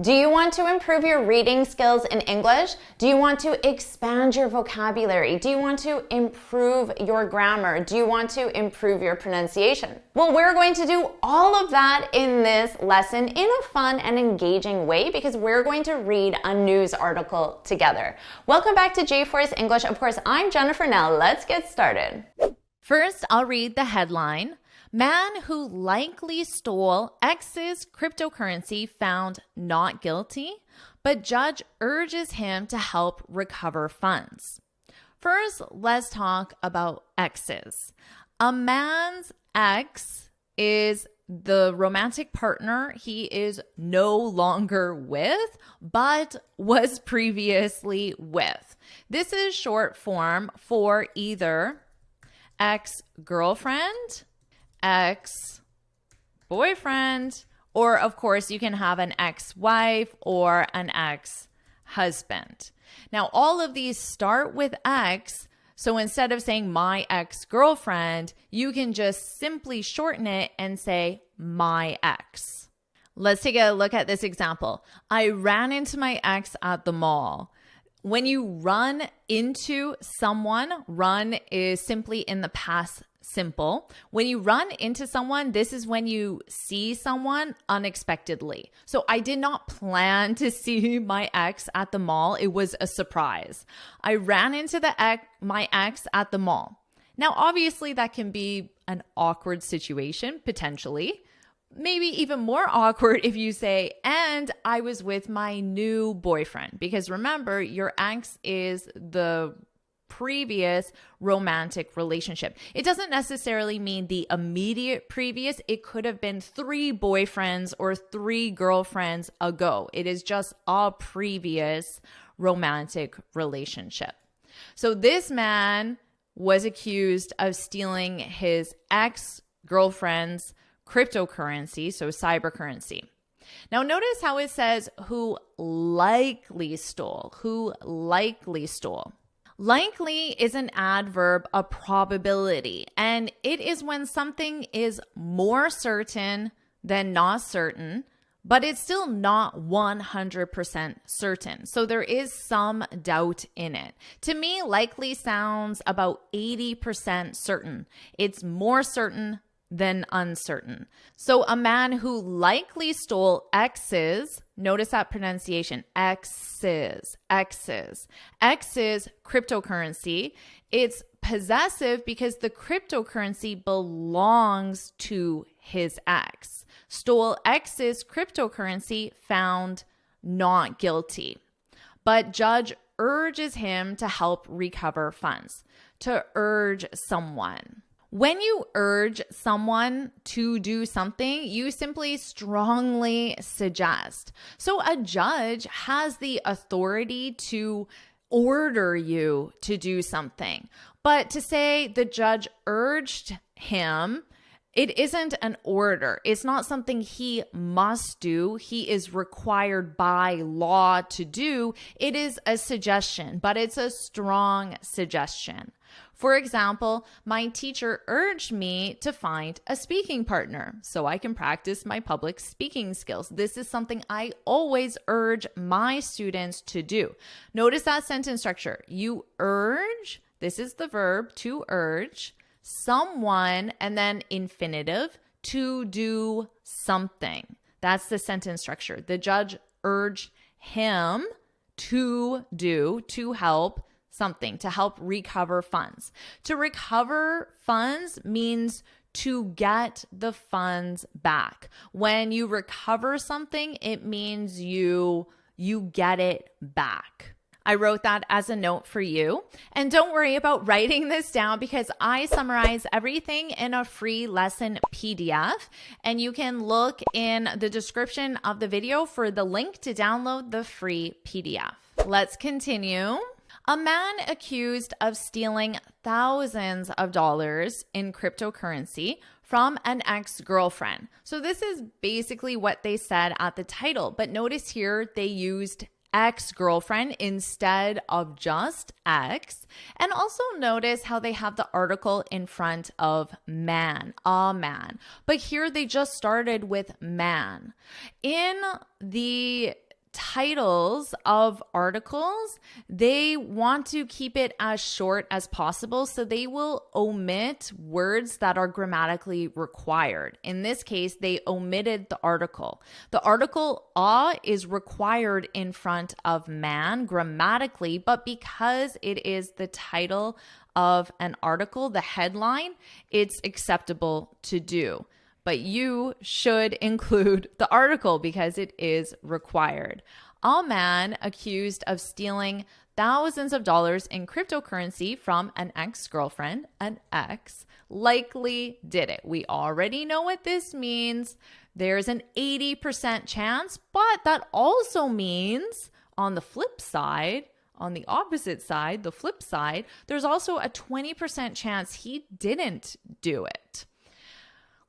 Do you want to improve your reading skills in English? Do you want to expand your vocabulary? Do you want to improve your grammar? Do you want to improve your pronunciation? Well, we're going to do all of that in this lesson in a fun and engaging way because we're going to read a news article together. Welcome back to J-Force English. Of course, I'm Jennifer. Now let's get started. First, I'll read the headline. Man who likely stole X's cryptocurrency found not guilty, but judge urges him to help recover funds. First, let's talk about X's. A man's ex is the romantic partner he is no longer with, but was previously with. This is short form for either ex-girlfriend, ex-boyfriend, or of course you can have an ex-wife or an ex-husband. Now all of these start with ex, so instead of saying my ex-girlfriend, you can just simply shorten it and say my ex. Let's take a look at this example. I ran into my ex at the mall. When you run into someone, run is simply in the past simple. When you run into someone, this is when you see someone unexpectedly. So I did not plan to see my ex at the mall. It was a surprise. I ran into my ex at the mall. Now, obviously, that can be an awkward situation, potentially. Maybe even more awkward if you say, and I was with my new boyfriend. Because remember, your ex is the previous romantic relationship. It doesn't necessarily mean the immediate previous. It could have been 3 boyfriends or 3 girlfriends ago. It is just a previous romantic relationship. So this man was accused of stealing his ex-girlfriend's cryptocurrency, so cybercurrency. Now notice how it says who likely stole, who likely stole. Likely is an adverb of probability, and it is when something is more certain than not certain, but it's still not 100% certain. So there is some doubt in it. To me, likely sounds about 80% certain. It's more certain than uncertain. So a man who likely stole X's, notice that pronunciation, X's cryptocurrency. It's possessive because the cryptocurrency belongs to his ex. Stole X's cryptocurrency, found not guilty. But judge urges him to help recover funds. To urge someone. When you urge someone to do something, you simply strongly suggest. So a judge has the authority to order you to do something. But to say the judge urged him, it isn't an order. It's not something he must do. He is required by law to do. It is a suggestion, but it's a strong suggestion. For example, my teacher urged me to find a speaking partner so I can practice my public speaking skills. This is something I always urge my students to do. Notice that sentence structure. You urge, this is the verb to urge, someone, and then infinitive, to do something. That's the sentence structure. The judge urged him to do, to help something, to help recover funds. To recover funds means to get the funds back. When you recover something, it means you get it back. I wrote that as a note for you. And don't worry about writing this down because I summarize everything in a free lesson PDF. And you can look in the description of the video for the link to download the free PDF. Let's continue. A man accused of stealing thousands of dollars in cryptocurrency from an ex-girlfriend. So this is basically what they said at the title, but notice here they used ex-girlfriend instead of just ex. And also notice how they have the article in front of man, a man. But here they just started with man. In the titles of articles, they want to keep it as short as possible, so they will omit words that are grammatically required. In this case, they omitted the article. The article "a" is required in front of man grammatically, but because it is the title of an article, the headline, it's acceptable to do. But you should include the article because it is required. A man accused of stealing thousands of dollars in cryptocurrency from an ex-girlfriend, an ex, likely did it. We already know what this means. There's an 80% chance, but that also means on the flip side, on the opposite side, the flip side, there's also a 20% chance he didn't do it.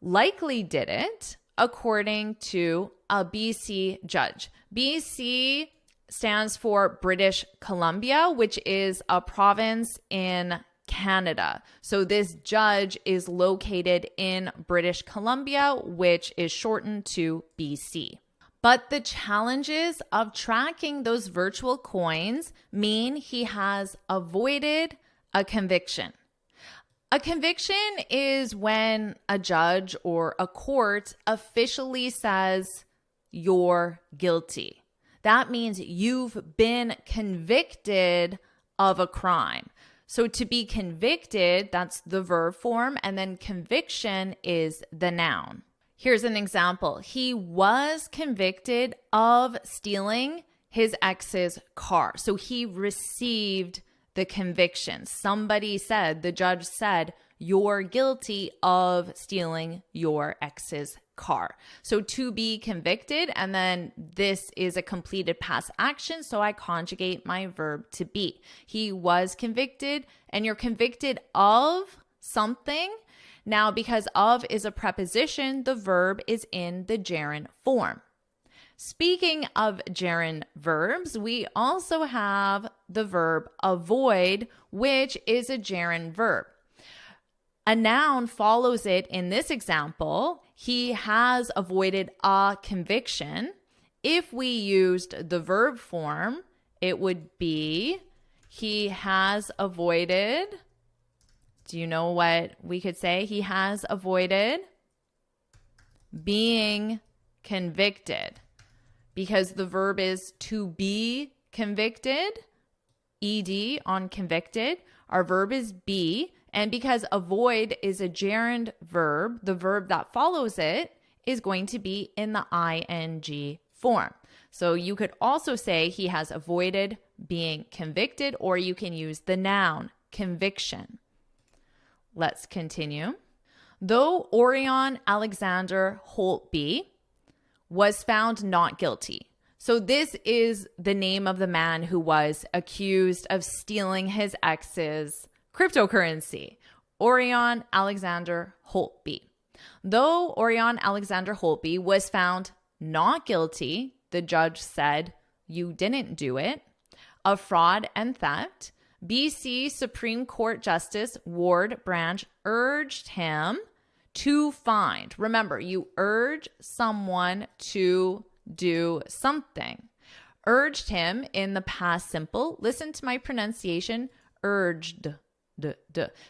Likely did it, according to a BC judge. BC stands for British Columbia, which is a province in Canada. So this judge is located in British Columbia, which is shortened to BC. But the challenges of tracking those virtual coins mean he has avoided a conviction. A conviction is when a judge or a court officially says you're guilty. That means you've been convicted of a crime. So to be convicted, that's the verb form, and then conviction is the noun. Here's an example. He was convicted of stealing his ex's car. So he received the conviction. Somebody said, the judge said, you're guilty of stealing your ex's car. So to be convicted, and then this is a completed past action, so I conjugate my verb to be. He was convicted, and you're convicted of something. Now, because of is a preposition, the verb is in the gerund form. Speaking of gerund verbs, we also have the verb avoid, which is a gerund verb. A noun follows it in this example. He has avoided a conviction. If we used the verb form, it would be he has avoided. Do you know what we could say? He has avoided being convicted. Because the verb is to be convicted, ed on convicted, our verb is be, and because avoid is a gerund verb, the verb that follows it is going to be in the ing form. So you could also say he has avoided being convicted, or you can use the noun conviction. Let's continue. Though Orion Alexander Holtby was found not guilty. So this is the name of the man who was accused of stealing his ex's cryptocurrency, Orion Alexander Holtby. Though Orion Alexander Holtby was found not guilty, the judge said, you didn't do it, of fraud and theft, BC Supreme Court Justice Ward Branch urged him to find. Remember, you urge someone to do something. Urged him in the past simple. Listen to my pronunciation. Urged.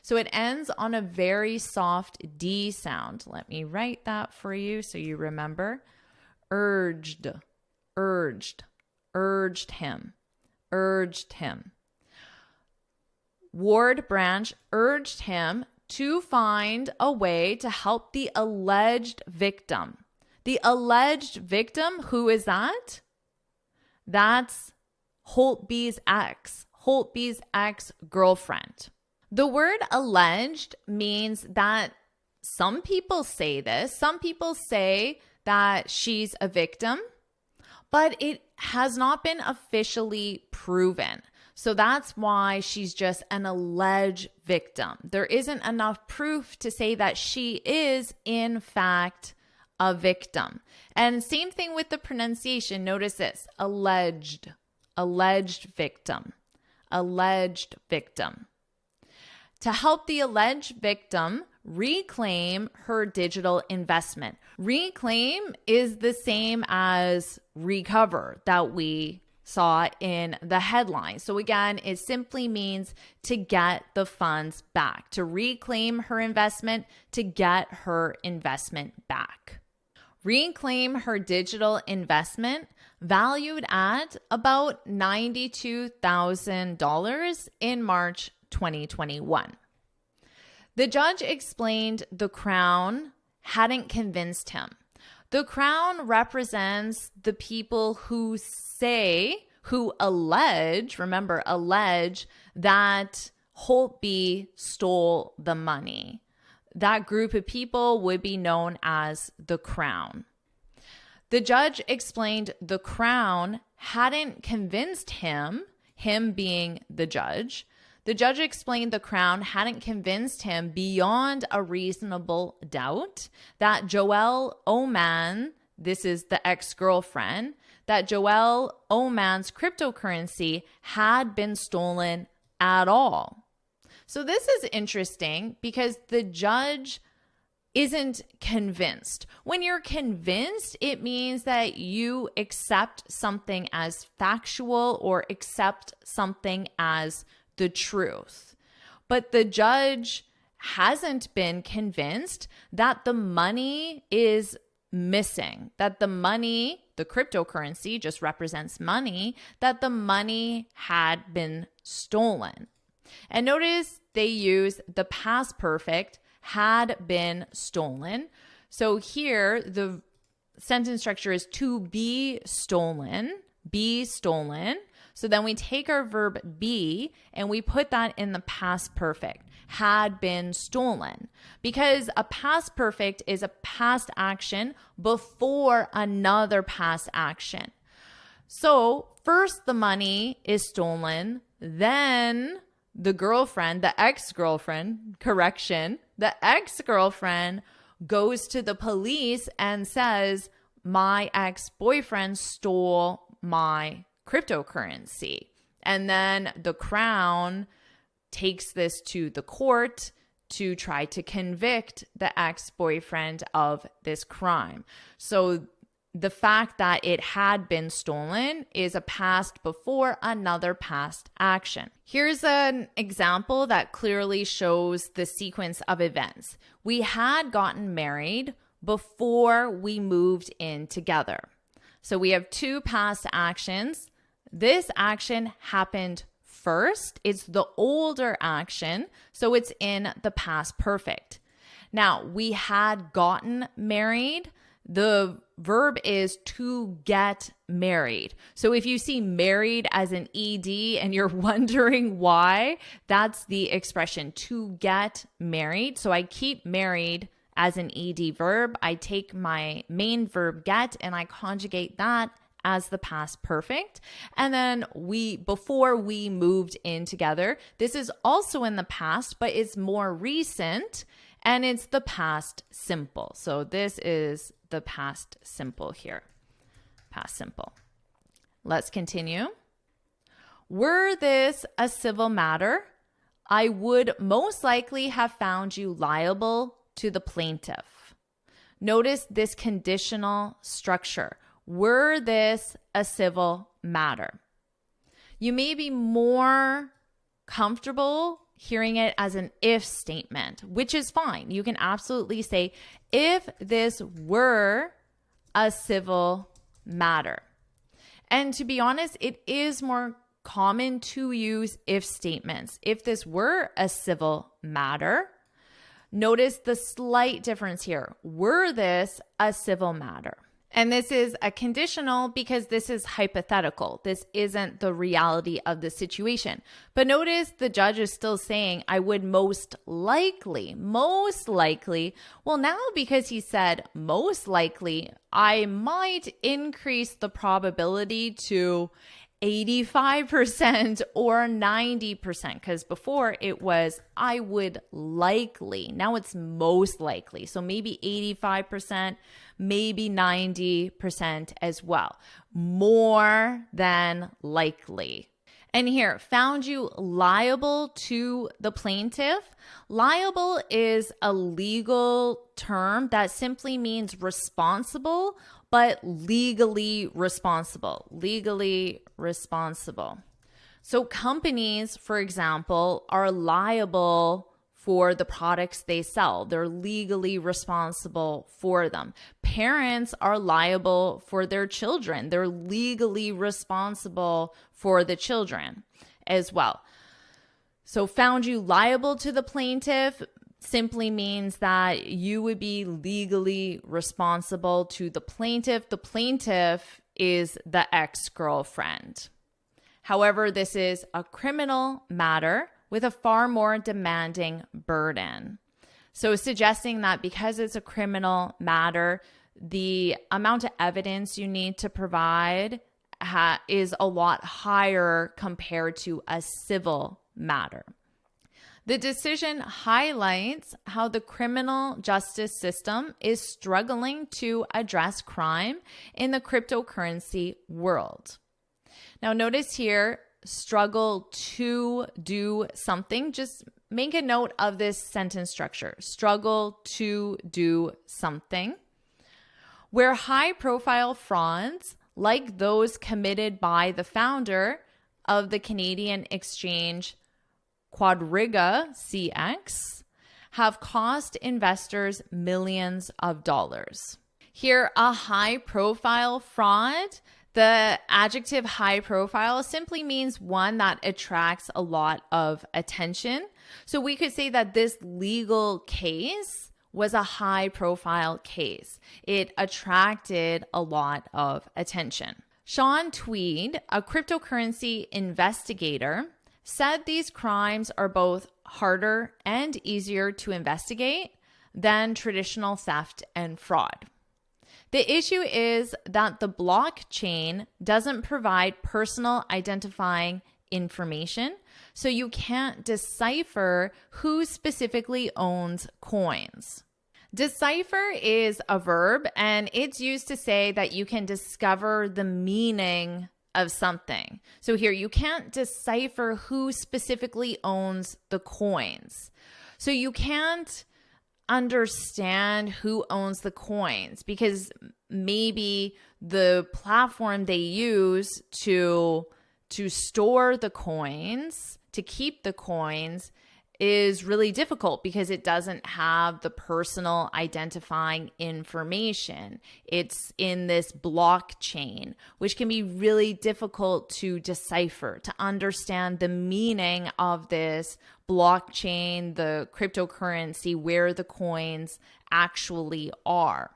So it ends on a very soft D sound. Let me write that for you so you remember. Urged. Urged him. Ward Branch urged him to find a way to help the alleged victim. The alleged victim, who is that? That's Holtby's ex-girlfriend. The word alleged means that some people say this. Some people say that she's a victim, but it has not been officially proven. So that's why she's just an alleged victim. There isn't enough proof to say that she is, in fact, a victim. And same thing with the pronunciation. Notice this, alleged victim. To help the alleged victim reclaim her digital investment. Reclaim is the same as recover that we saw in the headline. So again, it simply means to get the funds back, to reclaim her investment, to get her investment back. Reclaim her digital investment, valued at about $92,000 in March 2021. The judge explained the Crown hadn't convinced him. The Crown represents the people who allege that Holtby stole the money. That group of people would be known as the Crown. The judge explained the Crown hadn't convinced him being the judge. The judge explained the Crown hadn't convinced him beyond a reasonable doubt that Joelle Oman, this is the ex-girlfriend, that Joelle Oman's cryptocurrency had been stolen at all. So this is interesting because the judge isn't convinced. When you're convinced, it means that you accept something as factual or accept something as the truth. But the judge hasn't been convinced that the money is missing, that the money, the cryptocurrency just represents money, that the money had been stolen. And notice they use the past perfect, had been stolen. So here the sentence structure is to be stolen, be stolen. So then we take our verb be and we put that in the past perfect, had been stolen, because a past perfect is a past action before another past action. So first the money is stolen, then the ex-girlfriend goes to the police and says, my ex-boyfriend stole my cryptocurrency. And then the Crown takes this to the court to try to convict the ex-boyfriend of this crime. So the fact that it had been stolen is a past before another past action. Here's an example that clearly shows the sequence of events. We had gotten married before we moved in together. So we have two past actions. This action happened first. It's the older action, so it's in the past perfect. Now, we had gotten married. The verb is to get married. So if you see married as an ED and you're wondering why, that's the expression to get married. So I keep married as an ED verb. I take my main verb get and I conjugate that as the past perfect. And then before we moved in together, this is also in the past, but it's more recent and it's the past simple. So this is the past simple here. Past simple. Let's continue. Were this a civil matter, I would most likely have found you liable to the plaintiff. Notice this conditional structure. Were this a civil matter? You may be more comfortable hearing it as an if statement, which is fine. You can absolutely say, if this were a civil matter. And to be honest, it is more common to use if statements. If this were a civil matter, notice the slight difference here. Were this a civil matter? And this is a conditional because this is hypothetical. This isn't the reality of the situation. But notice the judge is still saying, I would most likely. Well, now because he said most likely, I might increase the probability to 85% or 90%, because before it was I would likely. Now it's most likely. So maybe 85%, maybe 90% as well. More than likely. And here, found you liable to the plaintiff. Liable is a legal term that simply means responsible, but legally responsible. Legally responsible. So companies, for example, are liable for the products they sell. They're legally responsible for them. Parents are liable for their children. They're legally responsible for the children as well. So found you liable to the plaintiff simply means that you would be legally responsible to the plaintiff. The plaintiff is the ex-girlfriend. However, this is a criminal matter with a far more demanding burden. So suggesting that because it's a criminal matter, the amount of evidence you need to provide is a lot higher compared to a civil matter. The decision highlights how the criminal justice system is struggling to address crime in the cryptocurrency world. Now, notice here, struggle to do something. Just make a note of this sentence structure. Struggle to do something. Where high-profile frauds, like those committed by the founder of the Canadian exchange Quadriga CX, have cost investors millions of dollars. Here, a high-profile fraud. The adjective high profile simply means one that attracts a lot of attention. So we could say that this legal case was a high profile case. It attracted a lot of attention. Sean Tweed, a cryptocurrency investigator, said these crimes are both harder and easier to investigate than traditional theft and fraud. The issue is that the blockchain doesn't provide personal identifying information, so you can't decipher who specifically owns coins. Decipher is a verb, and it's used to say that you can discover the meaning of something. So here, you can't decipher who specifically owns the coins. So you can't understand who owns the coins because maybe the platform they use to store the coins, to keep the coins, is really difficult because it doesn't have the personal identifying information. It's in this blockchain, which can be really difficult to decipher, to understand the meaning of this blockchain, the cryptocurrency, where the coins actually are.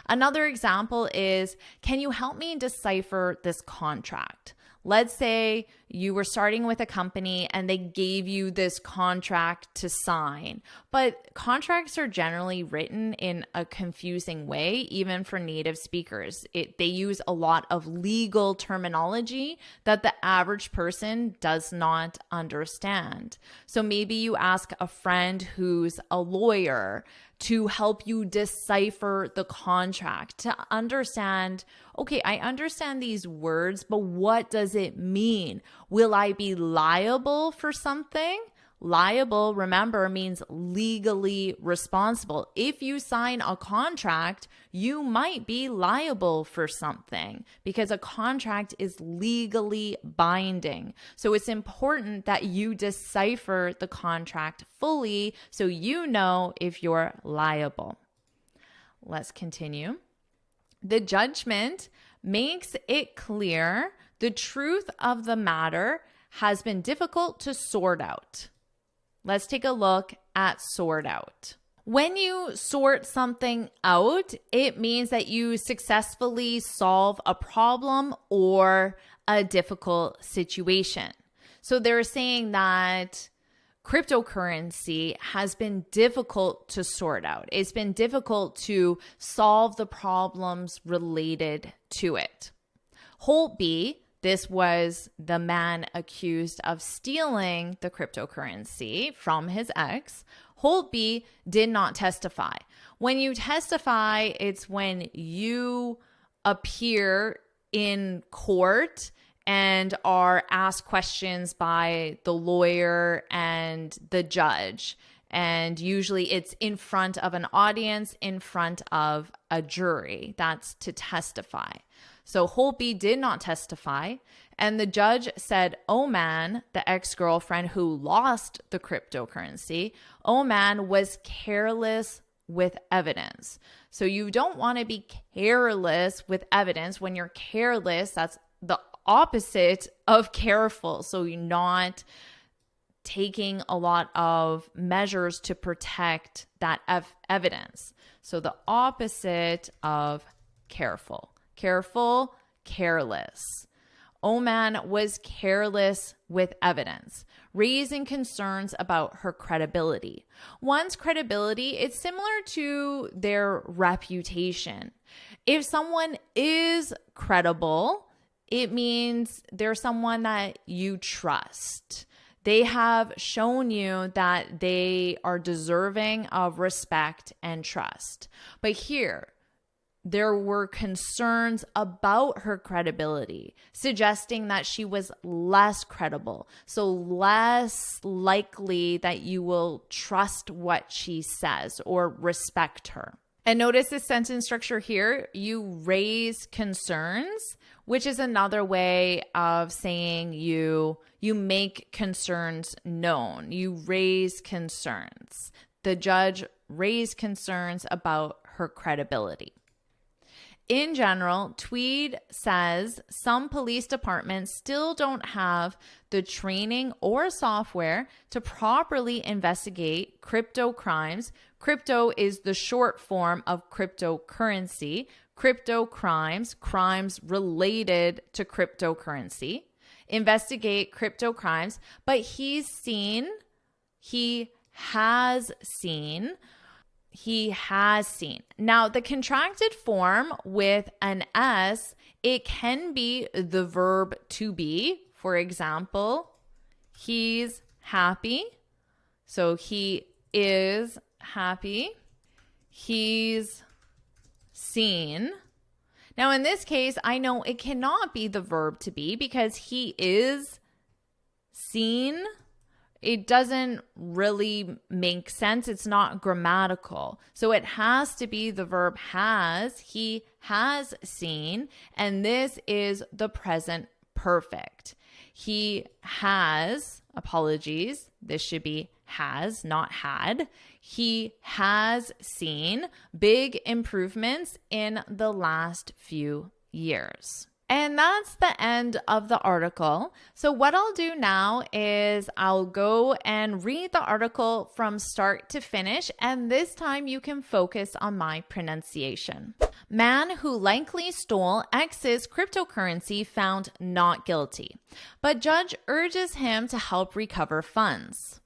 Another example is, can you help me decipher this contract? Let's say you were starting with a company and they gave you this contract to sign, but contracts are generally written in a confusing way, even for native speakers. They use a lot of legal terminology that the average person does not understand. So maybe you ask a friend who's a lawyer to help you decipher the contract, to understand, okay, I understand these words, but what does it mean? Will I be liable for something? Liable, remember, means legally responsible. If you sign a contract, you might be liable for something because a contract is legally binding. So it's important that you decipher the contract fully so you know if you're liable. Let's continue. The judgment makes it clear the truth of the matter has been difficult to sort out. Let's take a look at sort out. When you sort something out, it means that you successfully solve a problem or a difficult situation. So they're saying that cryptocurrency has been difficult to sort out. It's been difficult to solve the problems related to it. Holtby, this was the man accused of stealing the cryptocurrency from his ex. Holtby did not testify. When you testify, it's when you appear in court and are asked questions by the lawyer and the judge. And usually it's in front of an audience, in front of a jury. That's to testify. So Holtby did not testify. And the judge said, Oman, the ex-girlfriend who lost the cryptocurrency, Oman was careless with evidence. So you don't want to be careless with evidence. When you're careless, that's the opposite of careful. So you're not taking a lot of measures to protect that evidence. So the opposite of careful. Careful, careless. Oman was careless with evidence, raising concerns about her credibility. One's credibility, it's similar to their reputation. If someone is credible, it means they're someone that you trust. They have shown you that they are deserving of respect and trust. But here, there were concerns about her credibility, suggesting that she was less credible, so less likely that you will trust what she says or respect her. And notice the sentence structure here. You raise concerns, which is another way of saying you make concerns known. You raise concerns. The judge raised concerns about her credibility. In general, Tweed says some police departments still don't have the training or software to properly investigate crypto crimes. Crypto is the short form of cryptocurrency. Crypto crimes, crimes related to cryptocurrency. Investigate crypto crimes, but he has seen. Now, the contracted form with an S, it can be the verb to be. For example, he's happy. So he is happy. He's seen. Now, in this case, I know it cannot be the verb to be because he is seen. It doesn't really make sense. It's not grammatical. So it has to be the verb has. He has seen. And this is the present perfect. He has, apologies, this should be has, not had. He has seen big improvements in the last few years. And that's the end of the article. So what I'll do now is I'll go and read the article from start to finish, and this time you can focus on my pronunciation. Man who likely stole ex's cryptocurrency found not guilty, but judge urges him to help recover funds.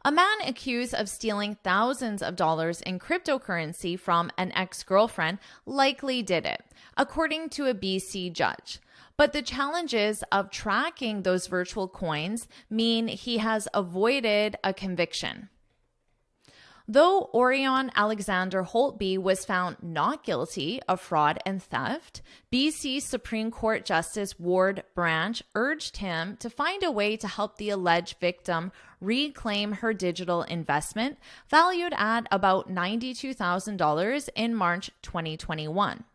A man accused of stealing thousands of dollars in cryptocurrency from an ex-girlfriend likely did it, according to a BC judge. But the challenges of tracking those virtual coins mean he has avoided a conviction. Though Orion Alexander Holtby was found not guilty of fraud and theft, BC Supreme Court Justice Ward Branch urged him to find a way to help the alleged victim reclaim her digital investment, valued at about $92,000 in March 2021.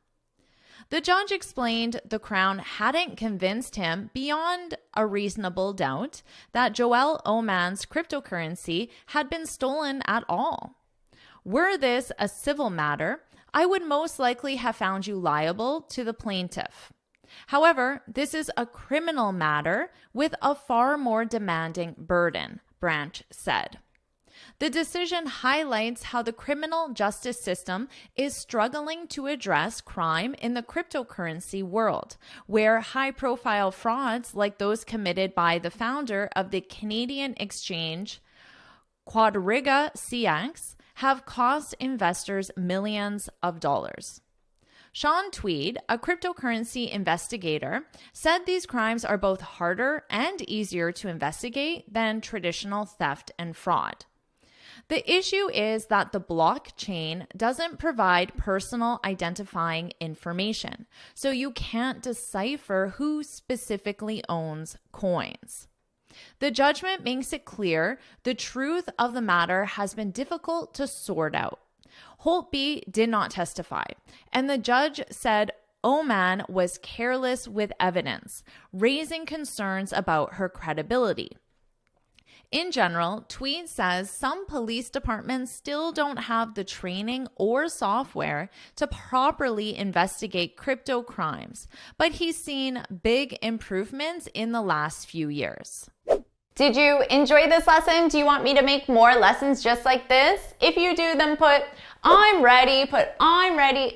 The judge explained the Crown hadn't convinced him beyond a reasonable doubt that Joel Oman's cryptocurrency had been stolen at all. Were this a civil matter, I would most likely have found you liable to the plaintiff. However, this is a criminal matter with a far more demanding burden, Branch said. The decision highlights how the criminal justice system is struggling to address crime in the cryptocurrency world, where high-profile frauds like those committed by the founder of the Canadian exchange, Quadriga CX, have cost investors millions of dollars. Sean Tweed, a cryptocurrency investigator, said these crimes are both harder and easier to investigate than traditional theft and fraud. The issue is that the blockchain doesn't provide personal identifying information, so you can't decipher who specifically owns coins. The judgment makes it clear the truth of the matter has been difficult to sort out. Holtby did not testify, and the judge said Oman was careless with evidence, raising concerns about her credibility. In general, Tweed says some police departments still don't have the training or software to properly investigate crypto crimes, but he's seen big improvements in the last few years. Did you enjoy this lesson? Do you want me to make more lessons just like this? If you do, then put I'm ready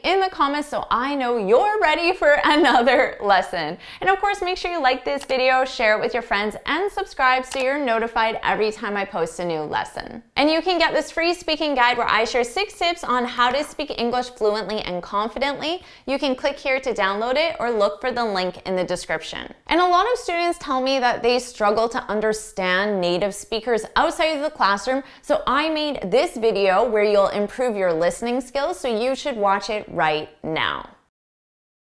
in the comments so I know you're ready for another lesson. And of course, make sure you like this video, share it with your friends, and subscribe so you're notified every time I post a new lesson. And you can get this free speaking guide where I share 6 tips on how to speak English fluently and confidently. You can click here to download it or look for the link in the description. And a lot of students tell me that they struggle to understand native speakers outside of the classroom, so I made this video where you'll improve your listening skills, so you should watch it right now.